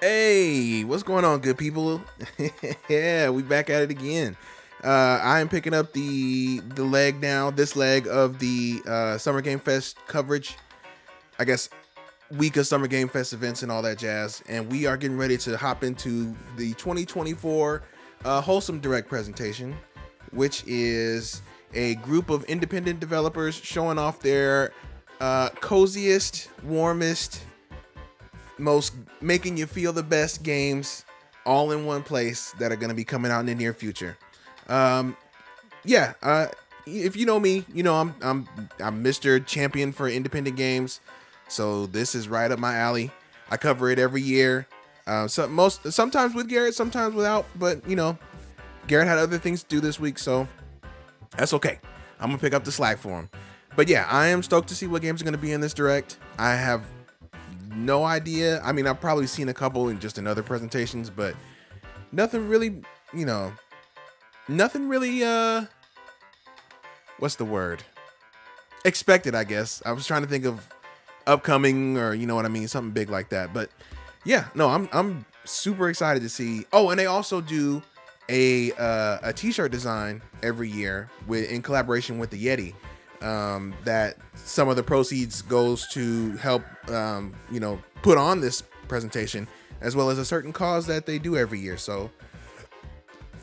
Hey, what's going on, good people? Yeah, we back at it again. I am picking up the leg now, this leg of the Summer Game Fest coverage. I guess week of Summer Game Fest events and all that jazz, and we are getting ready to hop into the 2024 Wholesome Direct presentation, which is a group of independent developers showing off their coziest, warmest, most making you feel the best games all in one place that are going to be coming out in the near future. If you know me, you know I'm Mr. Champion for independent games, so this is right up my alley. I cover it every year. Sometimes with Garrett, sometimes without, but you know, Garrett had other things to do this week, so that's okay. I'm gonna pick up the slack for him. But yeah, I am stoked to see what games are gonna be in this direct. I have no idea. I mean, I've probably seen a couple in other presentations, but nothing really, what's the word? Expected, I guess. I was trying to think of upcoming, or you know what I mean, something big like that. But yeah, no, I'm super excited to see. Oh, and they also do a t-shirt design every year in collaboration with the Yeti. That some of the proceeds goes to help put on this presentation, as well as a certain cause that they do every year. So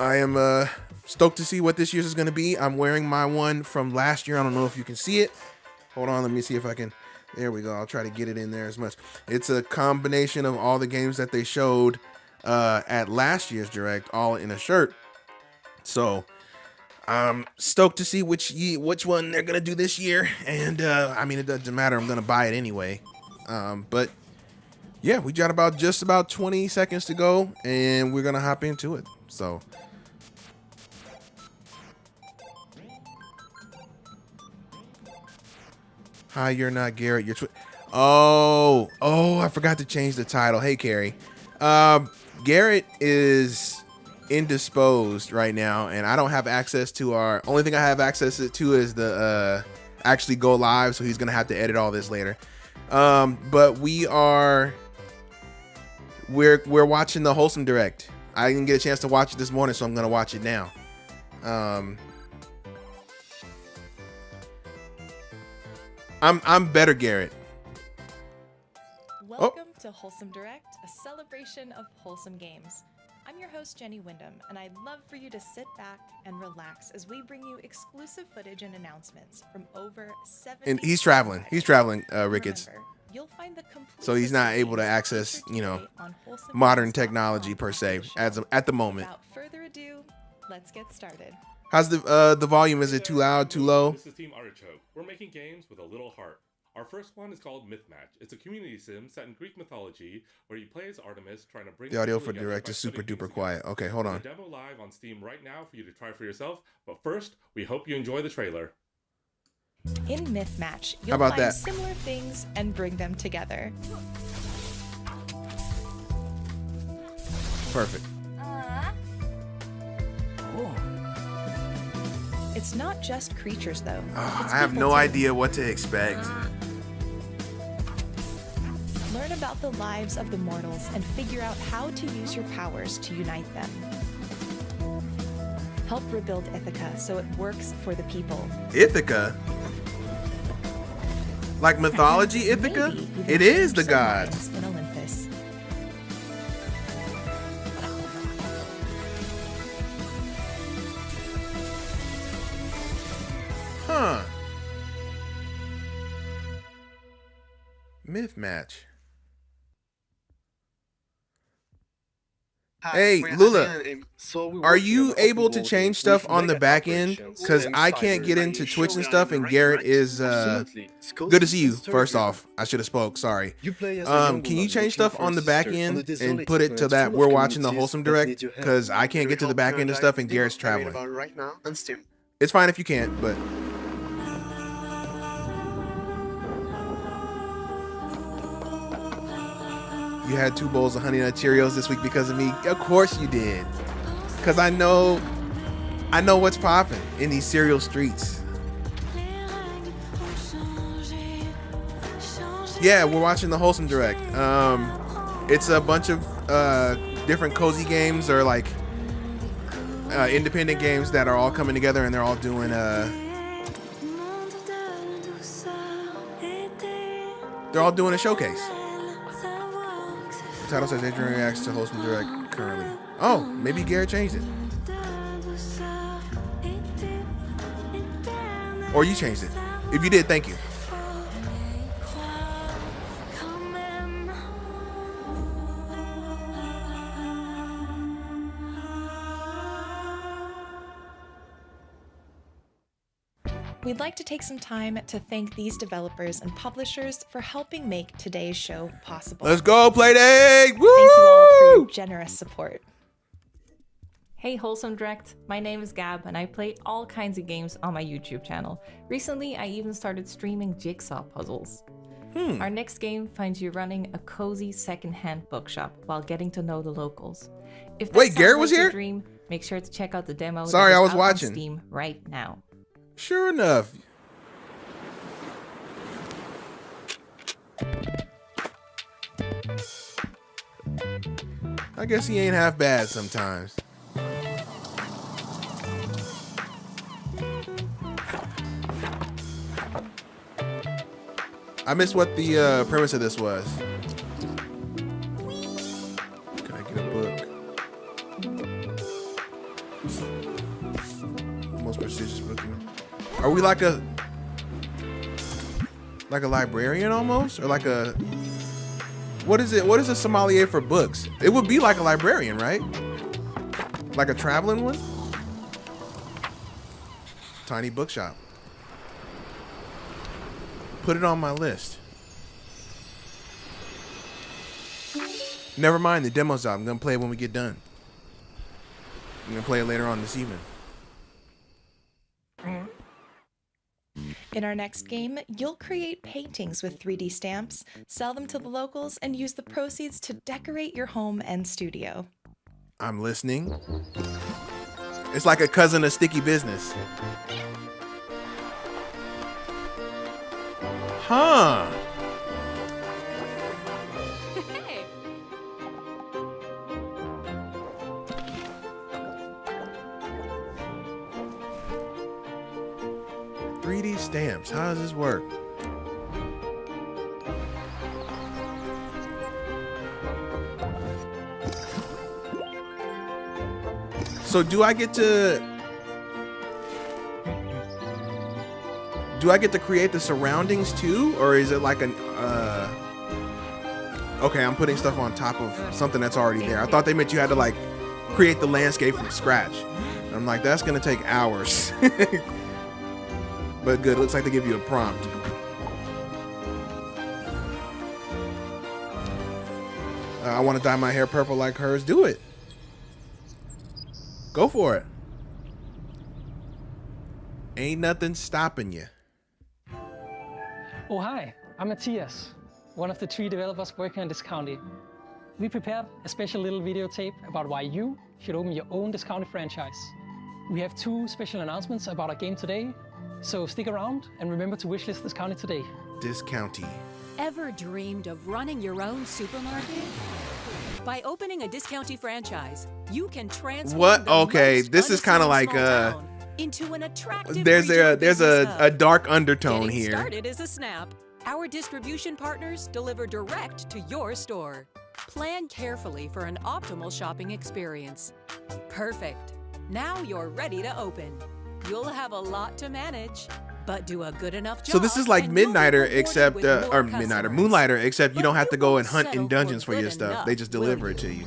I am stoked to see what this year's is going to be. I'm wearing my one from last year. I don't know if you can see it. Hold on, let me see if I can. There we go. I'll try to get it in there as much. It's a combination of all the games that they showed at last year's direct, all in a shirt. So I'm stoked to see which one they're gonna do this year, and I mean, it doesn't matter. I'm gonna buy it anyway. But yeah, we got just about 20 seconds to go, and we're gonna hop into it. So hi, you're not Garrett. You're I forgot to change the title. Hey, Carrie. Garrett is indisposed right now, and I don't have access to only thing I have access to is the actually go live, so he's gonna have to edit all this later. But we're watching the Wholesome Direct. I didn't get a chance to watch it this morning, so I'm gonna watch it now. I'm better, Garrett. Welcome to Wholesome Direct, a celebration of wholesome games. I'm your host, Jenny Wyndham, and I'd love for you to sit back and relax as we bring you exclusive footage and announcements from over 70. And he's traveling, Ricketts. Remember, you'll find the complete So he's not able to access, modern technology per se at the moment. Without further ado, let's get started. How's the volume? Is it too loud, too low? This is Team Artichoke. We're making games with a little heart. Our first one is called Myth Match. It's a community sim set in Greek mythology where you play as Artemis trying to bring the audio for direct is super duper quiet. Okay, hold on. There's a demo live on Steam right now for you to try for yourself. But first, we hope you enjoy the trailer. In Myth Match, you'll find similar things and bring them together. Perfect. It's not just creatures, though. I have no idea what to expect. Learn about the lives of the mortals and figure out how to use your powers to unite them. Help rebuild Ithaca so it works for the people. Ithaca? Like mythology Ithaca? It is the gods. In Olympus. Huh. Myth Match. Hey, Lula, are you able to change stuff on the back end? Because I can't get into Twitch and stuff, and Garrett is good to see you. First off, I should have spoke. Sorry. Can you change stuff on the back end and put it to that we're watching the Wholesome Direct? Because I can't get to the back end of stuff, and Garrett's traveling. It's fine if you can't, but you had 2 bowls of Honey Nut Cheerios this week because of me. Of course you did. Because I know what's popping in these cereal streets. Yeah, we're watching the Wholesome Direct. It's a bunch of different cozy games or like independent games that are all coming together, and they're all doing a showcase. The title says Adrian reacts to Wholesome Direct currently. Oh, maybe Garrett changed it. Or you changed it. If you did, thank you. We'd like to take some time to thank these developers and publishers for helping make today's show possible. Let's go, Playdate! Woo! Thank you all for your generous support. Hey Wholesome Direct, my name is Gab and I play all kinds of games on my YouTube channel. Recently, I even started streaming jigsaw puzzles. Our next game finds you running a cozy secondhand bookshop while getting to know the locals. If that Wait, sounds Garrett was like your here? dream, make sure to check out the demo. Sorry, that is I was out watching. on Steam right now. Sure enough. I guess he ain't half bad sometimes. I missed what the premise of this was. Can I get a book? Most prestigious book. Are we like a librarian almost, or like a what is it? What is a sommelier for books? It would be like a librarian, right? Like a traveling one. Tiny bookshop. Put it on my list. Never mind, the demo's out. I'm gonna play it when we get done. I'm gonna play it later on this evening. In our next game, you'll create paintings with 3D stamps, sell them to the locals, and use the proceeds to decorate your home and studio. I'm listening. It's like a cousin of Sticky Business. Huh. Hey. 3D stamps. How does this work? So do I get to create the surroundings too, or is it like an okay, I'm putting stuff on top of something that's already there. I thought they meant you had to like create the landscape from scratch. I'm like, that's gonna take hours. But good, looks like they give you a prompt. I want to dye my hair purple like hers. Do it. Go for it. Ain't nothing stopping you. Oh, hi, I'm Matthias, one of the 3 developers working on Discounty. We prepared a special little video tape about why you should open your own Discounty franchise. We have 2 special announcements about our game today, so stick around and remember to wishlist Discounty today. Discounty. Ever dreamed of running your own supermarket? By opening a Discounty franchise, you can transform What? the Okay, most this is kind of unassuming like small town into an attractive there's regional a business hub. dark undertone Getting here. started is a snap. Our distribution partners deliver direct to your store. Plan carefully for an optimal shopping experience. Perfect. Now you're ready to open. You'll have a lot to manage, but do a good enough job. So this is like and you'll be Midnighter, rewarded except with more or Midnighter, customers. Moonlighter, except you But don't have to you go won't and hunt settle in for dungeons for good your stuff. enough, They just will deliver you? it to you.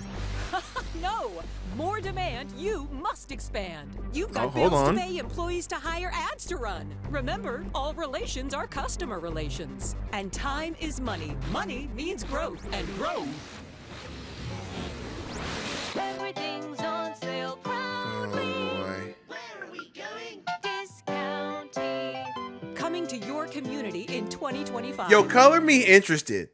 No, more demand, you must expand. You've got hold bills on. to pay, employees to hire, ads to run. Remember, all relations are customer relations. And time is money. Money means growth, and growth. Everything's on sale proudly. Oh boy. Where are we going? Discounty. Coming to your community in 2025. Yo, color me interested.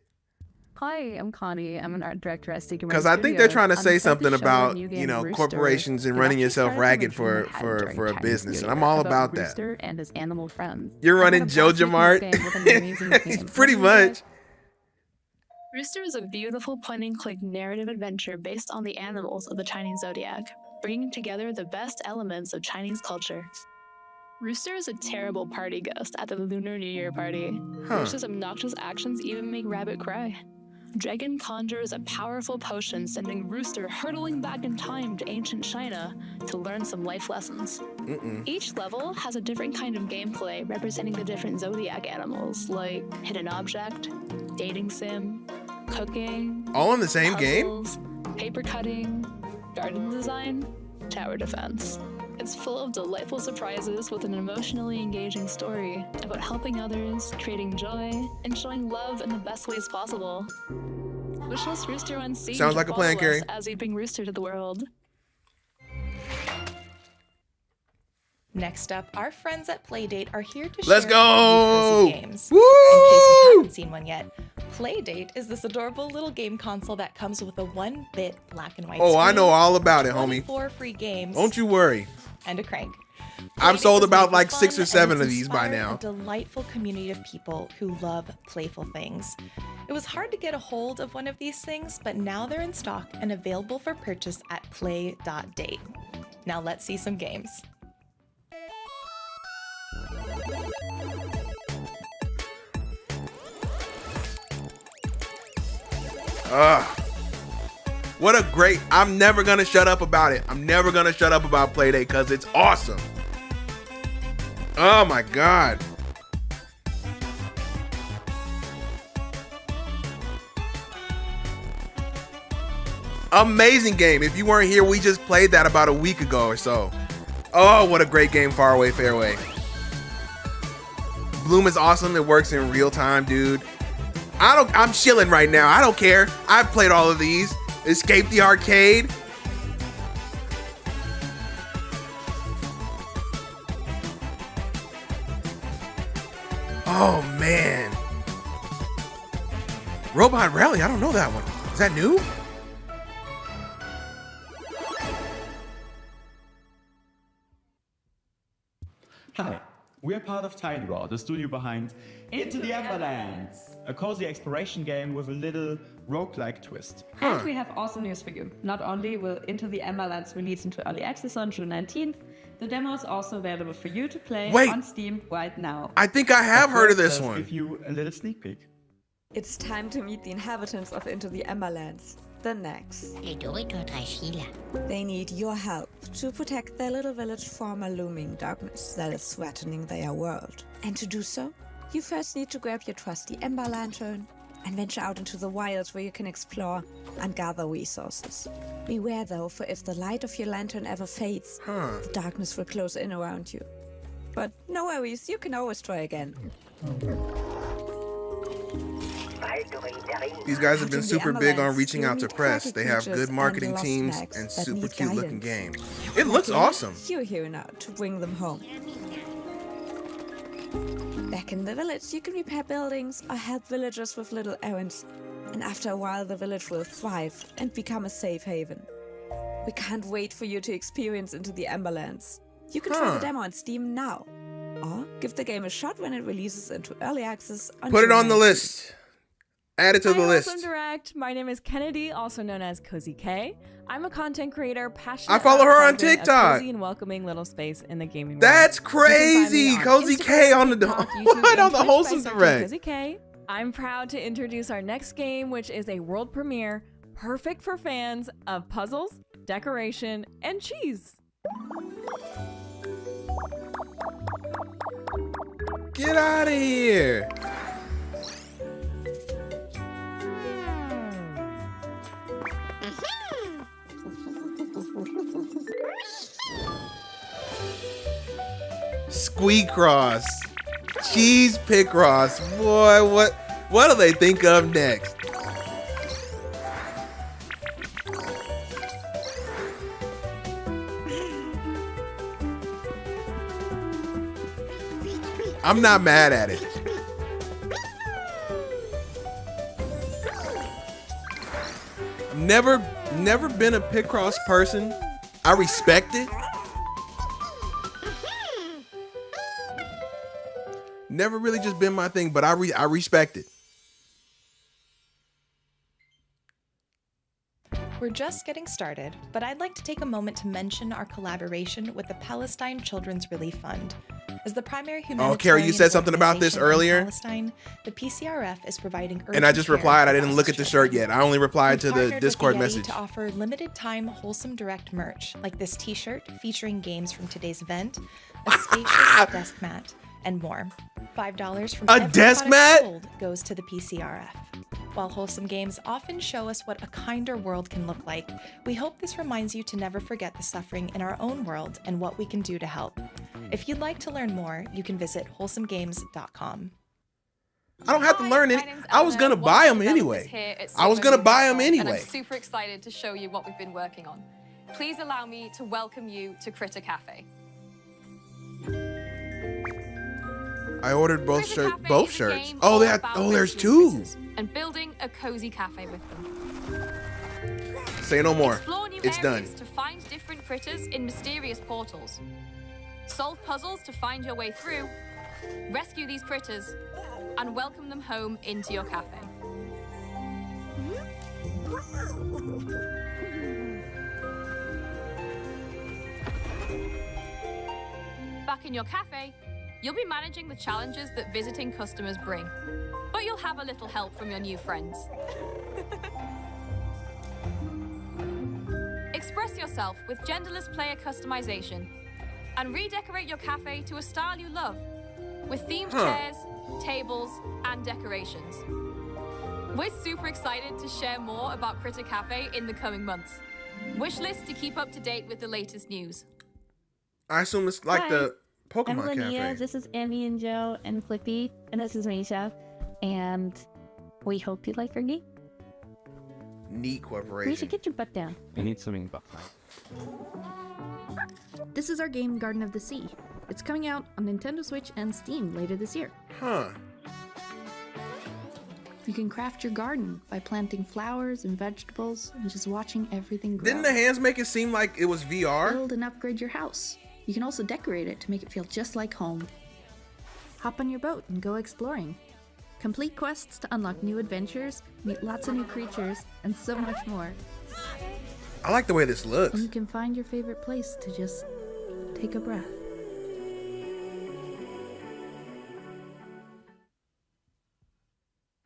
Hi, I'm Connie. I'm an art director at Sticker Because I think they're trying to say something about, corporations and running yourself ragged for a business. And I'm all about that. Rooster and his animal friends. You're running I want a boss Joja Mart? game with an amazing game. Pretty What do you much. Rooster is a beautiful point-and-click narrative adventure based on the animals of the Chinese zodiac, bringing together the best elements of Chinese culture. Rooster is a terrible party ghost at the Lunar New Year party. Rooster's obnoxious actions even make Rabbit cry. Dragon conjures a powerful potion, sending Rooster hurtling back in time to ancient China to learn some life lessons. Each level has a different kind of gameplay representing the different zodiac animals, like hidden object, dating sim, cooking, All in the same game? puzzles, paper cutting, garden design, tower defense. It's full of delightful surprises with an emotionally engaging story about helping others, creating joy, and showing love in the best ways possible. Wishlist Rooster on Siege. Sounds like a plan, Follow us Carrie. as we bring Rooster to the world. Next up, our friends at Playdate are here to Let's share go! a few cozy games. Woo! In case you haven't seen one yet, Playdate is this adorable little game console that comes with a 1-bit black and white Oh, screen, I know all about it, homie. 24 free games, Don't you worry. and a crank. I've Playdate sold was about made for like fun, 6 or and 7 it's of these by inspired now. A delightful community of people who love playful things. It was hard to get a hold of one of these things, but now they're in stock and available for purchase at play.date. Now let's see some games. What a great, I'm never gonna shut up about it. I'm never gonna shut up about Playdate because it's awesome. Oh my God. Amazing game. If you weren't here, we just played that about a week ago or so. Oh, what a great game, Faraway Fairway. Bloom is awesome. It works in real time, dude. I'm chilling right now. I don't care. I've played all of these. Escape the Arcade. Oh man. Robot Rally, I don't know that one. Is that new? Hi, we are part of Tideraw, the studio behind Into the Everlands, a cozy exploration game with a little roguelike twist. And we have awesome news for you. Not only will Into the Emberlands release into early access on June 19th, the demo is also available for you to play Wait. on Steam right now. I think I have heard of this Let's one. give you a little sneak peek. It's time to meet the inhabitants of Into the Emberlands, the Nags. They need your help to protect their little village from a looming darkness that is threatening their world. And to do so, you first need to grab your trusty Ember Lantern and venture out into the wilds where you can explore and gather resources. Beware though, for if the light of your lantern ever fades, the darkness will close in around you. But no worries, you can always try again. These guys have been Out in the super big on Emberlands, reaching out to you'll meet press. quirky They have creatures good marketing and lost teams nags and that super need cute looking guidance. game. It looks Luckily, awesome. You're here now to bring them home. Back in the village, you can repair buildings or help villagers with little errands. And after a while, the village will thrive and become a safe haven. We can't wait for you to experience Into the Emberlands. You can try the demo on Steam now. Or give the game a shot when it releases into early access on Put it June on the 19th. list. Add it to the Hi, list. Wholesome Direct. My name is Kennedy, also known as Cozy K. I'm a content creator passionate I follow about her on carving a TikTok. cozy and welcoming little space in the gaming world. That's You can find me crazy. Cozy Instagram, K on the TikTok, YouTube, what and on the Twitch by Wholesome searching Direct. Cozy K. I'm proud to introduce our next game, which is a world premiere, perfect for fans of puzzles, decoration, and cheese. Get out of here. Squeakross. Cheese Picross. Boy, what do they think of next? I'm not mad at it. I've never been a Picross person. I respect it. Never really just been my thing, but I respect it. We're just getting started, but I'd like to take a moment to mention our collaboration with the Palestine Children's Relief Fund. As the primary humanitarian Carrie, you said something about this organization in earlier? Palestine, the PCRF is providing And I urgent just care replied. I for didn't look at the shirt yet. I only replied to We've the partnered with Discord Yeti message. to offer limited-time Wholesome Direct merch, like this T-shirt featuring games from today's event, a spacious desk mat, and more. $5 from A every desk product mat? sold goes to the PCRF. While Wholesome Games often show us what a kinder world can look like, we hope this reminds you to never forget the suffering in our own world and what we can do to help. If you'd like to learn more, you can visit wholesomegames.com. I don't have to learn it. I was gonna buy them anyway. I was gonna buy them And I'm anyway. super excited to show you what we've been working on. Please allow me to welcome you to Critter Cafe. I ordered both Critter shirts. Cafe Both is a shirts. game Oh, all they had. about Oh, there's rescuing two. critters and building a cozy cafe with them. Say no more. Explore new It's done. areas to find different critters in mysterious portals. Solve puzzles to find your way through. Rescue these critters and welcome them home into your cafe. Back in your cafe, you'll be managing the challenges that visiting customers bring, but you'll have a little help from your new friends. Express yourself with genderless player customization and redecorate your cafe to a style you love with themed chairs, tables, and decorations. We're super excited to share more about Critter Cafe in the coming months. Wishlist to keep up to date with the latest news. I assume it's like Hi, the I'm Pokemon Linnea. Cafe. This is Emmy and Joe and Flippy, and this is Misha. And we hope you like our game. Neat We Corporation. should get your butt down. I need something behind. This is our game Garden of the Sea. It's coming out on Nintendo Switch and Steam later this year. Huh. You can craft your garden by planting flowers and vegetables and just watching everything grow. Didn't the hands make it seem like it was VR? Build and upgrade your house. You can also decorate it to make it feel just like home. Hop on your boat and go exploring. Complete quests to unlock new adventures, meet lots of new creatures, and so much more. I like the way this looks. And you can find your favorite place to just take a breath.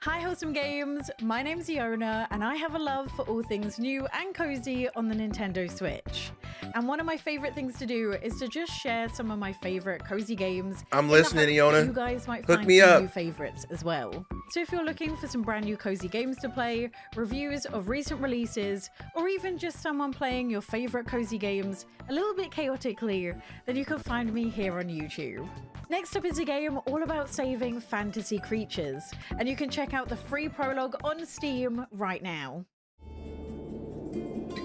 Hi Wholesome Games, my name's Iona and I have a love for all things new and cozy on the Nintendo Switch. And one of my favorite things to do is to just share some of my favorite cozy games. I'm in the listening, hopes Iona. that you guys might Hook find me some up. new favorites as well. So if you're looking for some brand new cozy games to play, reviews of recent releases, or even just someone playing your favorite cozy games a little bit chaotically, then you can find me here on YouTube. Next up is a game all about saving fantasy creatures, and you can check out the free prologue on Steam right now.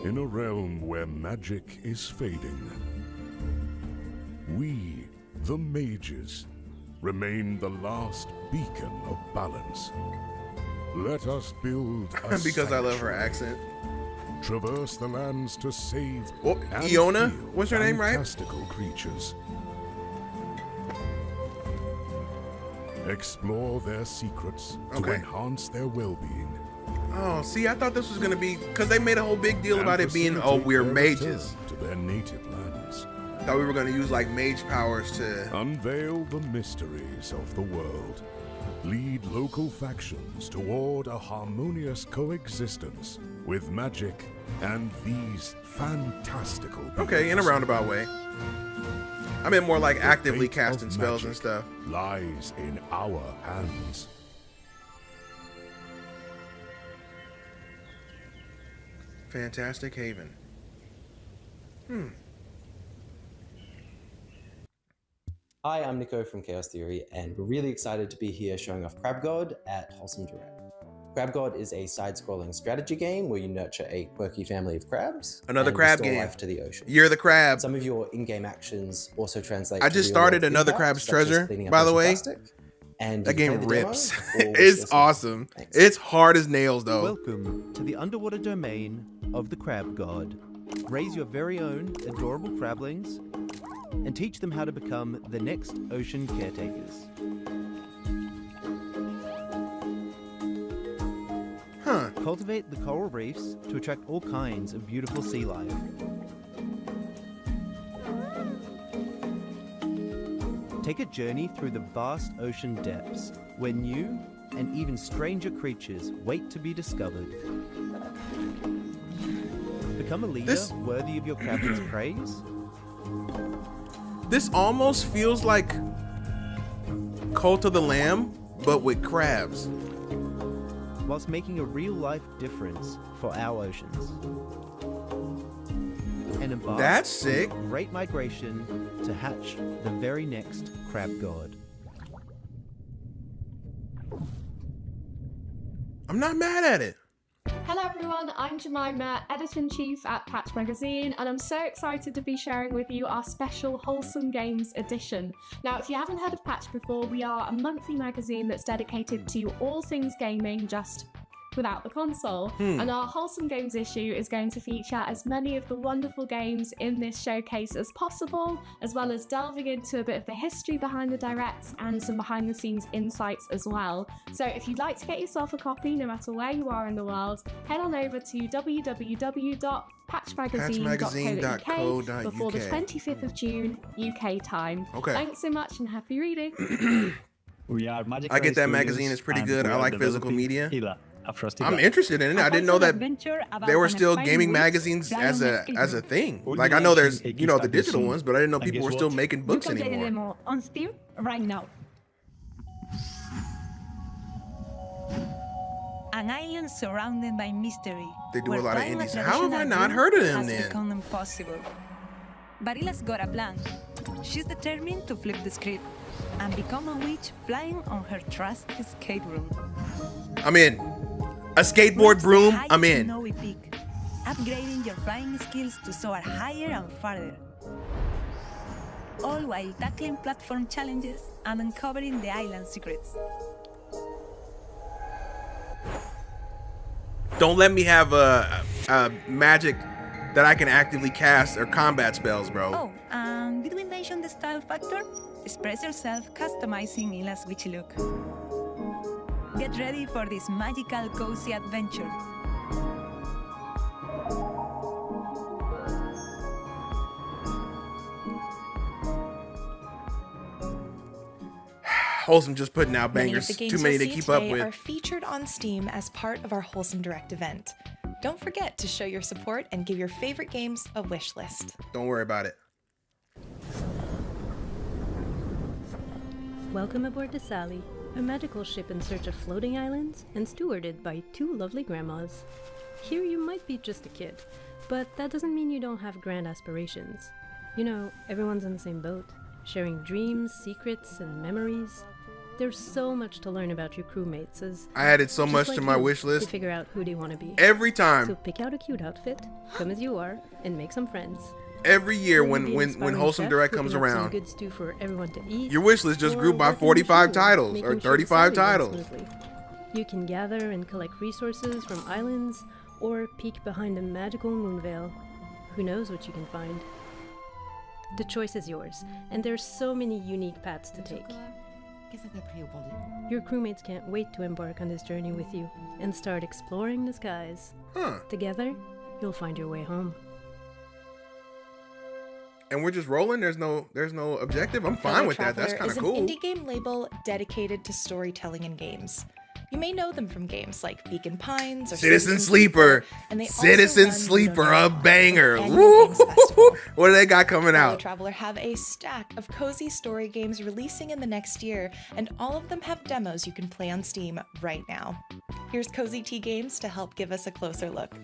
In a realm where magic is fading, we, the mages, remain the last beacon of balance. Let us build a Because I love her accent. Traverse the lands to save Oh, and Iona? heal What's her name, right? fantastical creatures. Explore their secrets to Okay. enhance their well-being. Oh, see, I thought this was gonna be because they made a whole big deal and about it being, oh, facilitate we're their mages. return to their native lands. Thought we were gonna use like mage powers to Unveil the mysteries of the world. Lead local factions toward a harmonious coexistence with magic and these fantastical Okay, in a beings. roundabout way. I meant more like The actively fate of casting spells and magic stuff. lies in our hands. Fantastic Haven. Hi, I'm Nico from Chaos Theory, and we're really excited to be here showing off Crab God at Wholesome Direct. Crab God is a side-scrolling strategy game where you nurture a quirky family of crabs. Another and crab restore game. life to the ocean. You're the crab. Some of your in-game actions also translate. I to just real-world started another feedback, Crab's such as Treasure, cleaning up by the ocean way. plastic. And That you game can play the demo rips. or wish It's list. awesome. Thanks. It's hard as nails though. Welcome to the underwater domain of the Crab God. Raise your very own adorable crablings and teach them how to become the next ocean caretakers. Huh. cultivate the coral reefs to attract all kinds of beautiful sea life. Take a journey through the vast ocean depths, where new and even stranger creatures wait to be discovered. Become a leader worthy of your captain's praise. This almost feels like Cult of the Lamb, but with crabs. Whilst making a real-life difference for our oceans. And embark That's sick. on a great migration to hatch the very next crab god. I'm not mad at it. Hello everyone, I'm Jemima, Editor-in-Chief at Patch Magazine, and I'm so excited to be sharing with you our special Wholesome Games edition. Now, if you haven't heard of Patch before, we are a monthly magazine that's dedicated to all things gaming, just without the console. And our Wholesome Games issue is going to feature as many of the wonderful games in this showcase as possible, as well as delving into a bit of the history behind the directs and some behind the scenes insights as well. So if you'd like to get yourself a copy, no matter where you are in the world, head on over to www.patchmagazine.co.uk before the 25th of June UK time. Okay. Thanks so much and happy reading. We are Magic I get that Studios, magazine. It's pretty and good. we I are like physical developing media. Hila, a frosty I'm bug. interested in it. I didn't know that there were still gaming magazines as a thing. Like I know there's the digital ones, but I didn't know people were still making books You can get a anymore. demo on Steam right now. An island surrounded by mystery. They do where a lot of flying indies. a How have I traditional not route heard of them has then? become impossible. Barila's got a plan. She's determined to flip the script and become a witch flying on her trusty skate room. I'm in. A skateboard broom. I'm in. Snowy peak, upgrading your flying skills to soar higher and farther. All while tackling platform challenges and uncovering the island's secrets. Don't let me have a magic that I can actively cast or combat spells, bro. Oh, and did we mention the style factor? Express yourself customizing Ila's witchy look. Get ready for this magical, cozy adventure. Wholesome just putting out Many of bangers. the games Too many you'll to see keep up today with. are featured on Steam as part of our Wholesome Direct event. Don't forget to show your support and give your favorite games a wish list. Don't worry about it. Welcome aboard the Sally, a magical ship in search of floating islands and stewarded by two lovely grandmas. Here you might be just a kid, but that doesn't mean you don't have grand aspirations. You know, everyone's in the same boat, sharing dreams, secrets, and memories. There's so much to learn about your crewmates as I added so just much like to my you, wish list. to figure out who they want to be. Every time. So pick out a cute outfit, come as you are, and make some friends. Every year Whether you be an when inspiring Wholesome chef Direct cooking comes up some around, good stew for everyone to eat, your wish list just or grew by working 45 the titles making or sure the 35 Sally runs titles. smoothly. You can gather and collect resources from islands or peek behind a magical moon veil. Who knows what you can find? The choice is yours, and there's so many unique paths to take. Your crewmates can't wait to embark on this journey with you and start exploring the skies. Together, you'll find your way home. And we're just rolling. There's no objective. I'm fine Fellow with that. That's Traveler kind of is cool. an indie game label dedicated to storytelling in games. You may know them from games like Beacon Pines or Citizen Sleeper. and they also Citizen run Sleeper, a Ludo banger. annual Woo! games festival. What do they got coming Fellow out? Traveler have a stack of cozy story games releasing in the next year, and all of them have demos you can play on Steam right now. Here's Cozy Tea Games to help give us a closer look.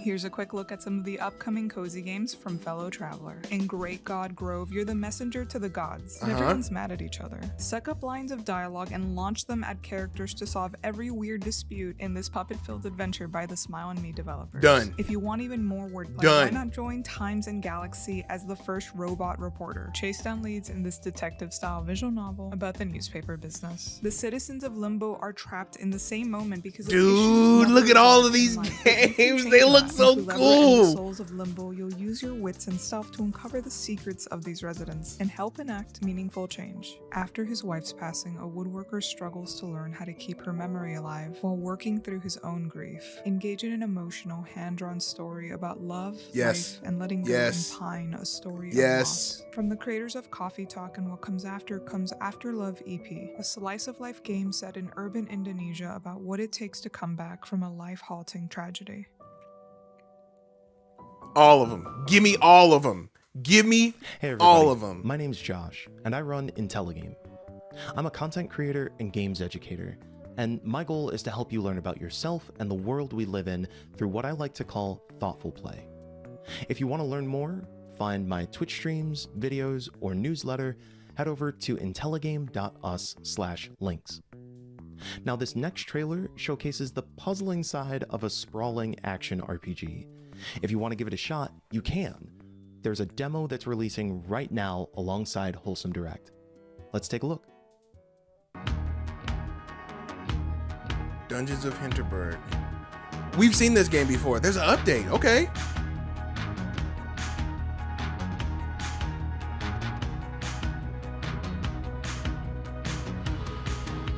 Here's a quick look at some of the upcoming cozy games from Fellow Traveler. In Great God Grove, you're the messenger to the gods. Everyone's mad at each other. Suck up lines of dialogue and launch them at characters to solve every weird dispute in this puppet-filled adventure by the Smile and Me developers. Done. If you want even more wordplay, Done. why not join Times and Galaxy as the first robot reporter? Chase down leads in this detective-style visual novel about the newspaper business. The citizens of Limbo are trapped in the same moment because of Dude, look at all of these games. They look That's so In the cool. souls of Limbo, you'll use your wits and stealth to uncover the secrets of these residents and help enact meaningful change. After his wife's passing, a woodworker struggles to learn how to keep her memory alive while working through his own grief. Engage in an emotional, hand-drawn story about love, Yes. life, and letting go Yes. in Pine, a story of Yes. loss. From the creators of Coffee Talk and What Comes After Love EP, a slice-of-life game set in urban Indonesia about what it takes to come back from a life-halting tragedy. All of them. Give me all of them. Give me Hey everybody, all of them. My name's Josh, and I run IntelliGame. I'm a content creator and games educator, and my goal is to help you learn about yourself and the world we live in through what I like to call thoughtful play. If you want to learn more, find my Twitch streams, videos, or newsletter, head over to intelligame.us/links. Now, this next trailer showcases the puzzling side of a sprawling action RPG. If you want to give it a shot, you can. There's a demo that's releasing right now alongside Wholesome Direct. Let's take a look. Dungeons of Hinterberg. We've seen this game before. There's an update. Okay.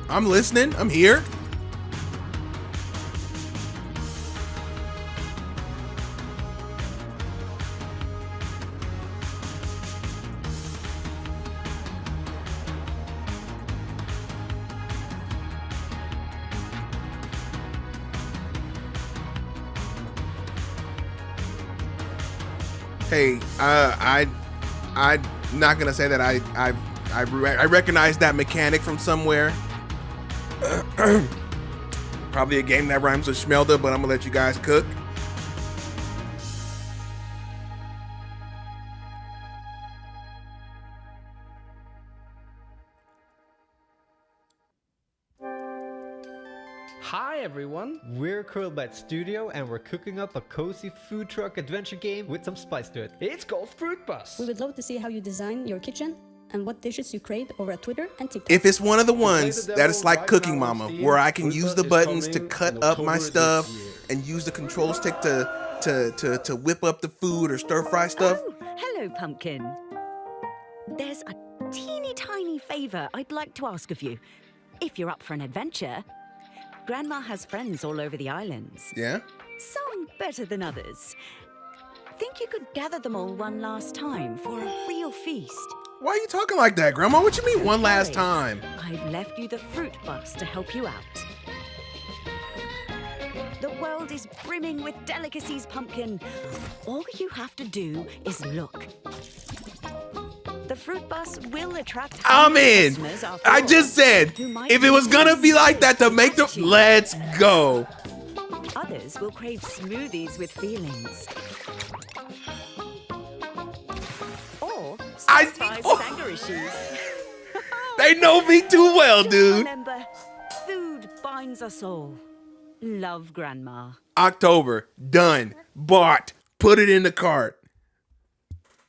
I'm listening. I'm here. Hey, I'm not gonna say that I recognize that mechanic from somewhere. Probably a game that rhymes with Schmelda, but I'm gonna let you guys cook. Hi everyone, we're Curlbat Studio and we're cooking up a cozy food truck adventure game with some spice to it. It's called Fruit Bus. We would love to see how you design your kitchen and what dishes you create over Twitter and TikTok. If it's one of the ones that it's like Cooking Mama, where I can use the buttons to cut up my stuff and use the control stick to whip up the food or stir fry stuff. Oh, hello, Pumpkin. There's a teeny tiny favor I'd like to ask of you. If you're up for an adventure, Grandma has friends all over the islands. Yeah? Some better than others. Think you could gather them all one last time for a real feast? Why are you talking like that, Grandma? What you mean one last time? I've left you the fruit bus to help you out. The world is brimming with delicacies, Pumpkin. All you have to do is look. The fruit bus will attract I'm in. customers after I all, just said, who might if it was gonna be like that to make the... Let's go. Others will crave smoothies with feelings. Or Sanger issues. They know me too well, dude. Remember, food binds us all. Love, Grandma. October, done, bought, put it in the cart.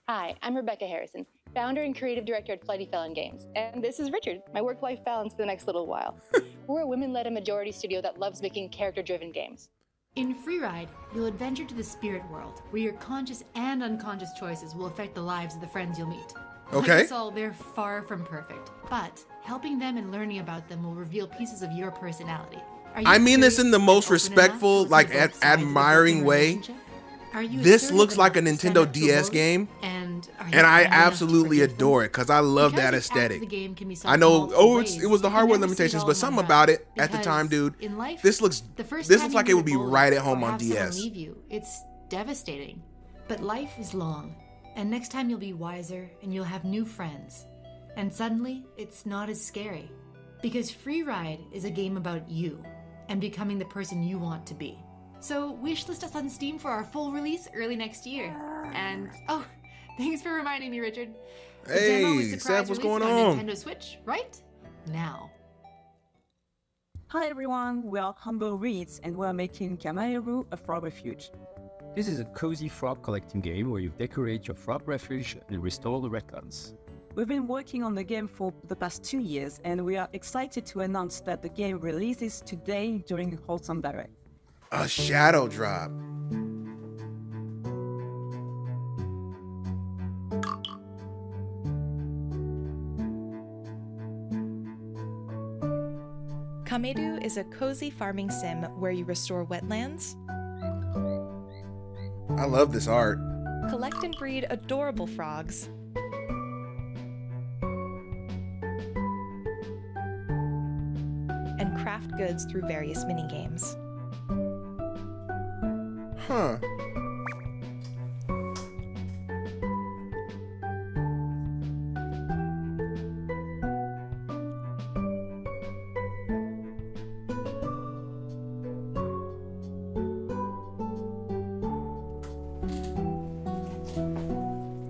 Hi, I'm Rebecca Harrison, founder and creative director at Flighty Felon Games. And this is Richard, my work-life balance for the next little while. We're a women-led and majority studio that loves making character-driven games. In Freeride, you'll adventure to the spirit world, where your conscious and unconscious choices will affect the lives of the friends you'll meet. Okay. Like us all, they're far from perfect, but helping them and learning about them will reveal pieces of your personality. Are you I mean this in the curious most and open respectful, enough to like see both sides of a admiring broken way. relationship? Are you This assertive looks like a enough to stand Nintendo up to DS both? game, And are you and I kind enough to absolutely forgive them? adore it because I love Because that each act of aesthetic. the game can be I solved in know, multiple it ways, was the you hardware never see it limitations, all but in something one about night. it at the Because time, dude. in life, This looks the first this time looks you like it would meet be a bully right at home or on have someone DS. leave you, it's devastating. But life is long, and next time you'll be wiser and you'll have new friends. And suddenly, it's not as scary. Because Freeride is a game about you and becoming the person you want to be. So wishlist us on Steam for our full release early next year. And oh, thanks for reminding me, Richard. The demo is Hey, surprise Seth, what's releasing going on on? Nintendo Switch right now. Hi everyone, we are Humble Reeds and we are making Kamaeru a frog refuge. This is a cozy frog collecting game where you decorate your frog refuge and restore the records. We've been working on the game for the past 2 years and we are excited to announce that the game releases today during Wholesome Direct. A shadow drop. Kamedu is a cozy farming sim where you restore wetlands, I love this art. collect and breed adorable frogs, and craft goods through various mini-games. Huh.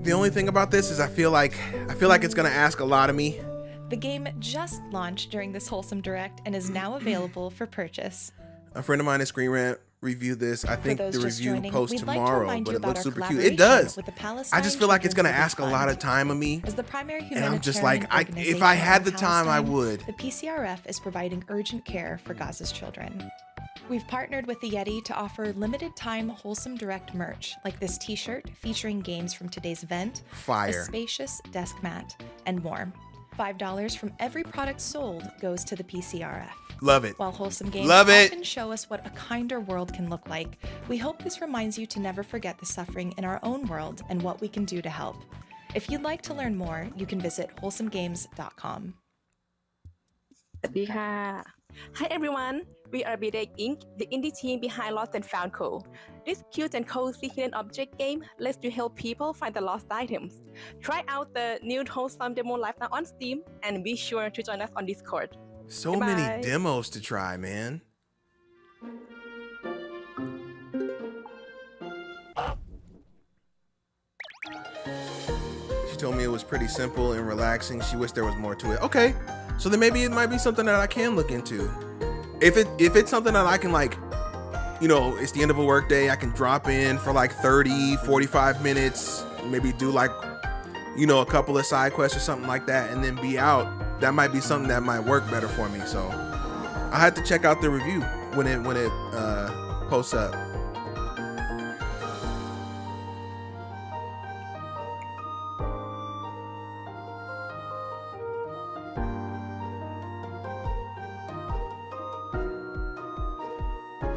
The only thing about this is I feel like it's gonna ask a lot of me. The game just launched during this Wholesome Direct and is now available for purchase. A friend of mine at Screen Rant reviewed this. I think the review posts we'd like to tomorrow, remind but you it about looks our super cute. collaboration It does. with the I Palestine just feel like it's gonna Children's ask a lot of time of me. As the primary And I'm just like, humanitarian if I organization had the in time, I Palestine, would. The PCRF is providing urgent care for Gaza's children. We've partnered with the Yeti to offer limited-time Wholesome Direct merch, like this t-shirt featuring games from today's event, Fire. a spacious desk mat, and more. $5 from every product sold goes to the PCRF. Love it. While Wholesome Games Love it. often show us what a kinder world can look like, we hope this reminds you to never forget the suffering in our own world and what we can do to help. If you'd like to learn more, you can visit wholesomegames.com. Hi everyone, we are B-Deck Inc., the indie team behind Lost and Found Co. This cute and cozy hidden object game lets you help people find the lost items. Try out the new Wholesome demo live now on Steam, and be sure to join us on Discord. So Goodbye. many demos to try, man. She told me it was pretty simple and relaxing. She wished there was more to it. Okay, so then maybe it might be something that I can look into. If it's something that I can, like, you know, it's the end of a work day, I can drop in for like 30, 45 minutes, maybe do like, you know, a couple of side quests or something like that, and then be out. That might be something that might work better for me. So I had to check out the review when it posts up.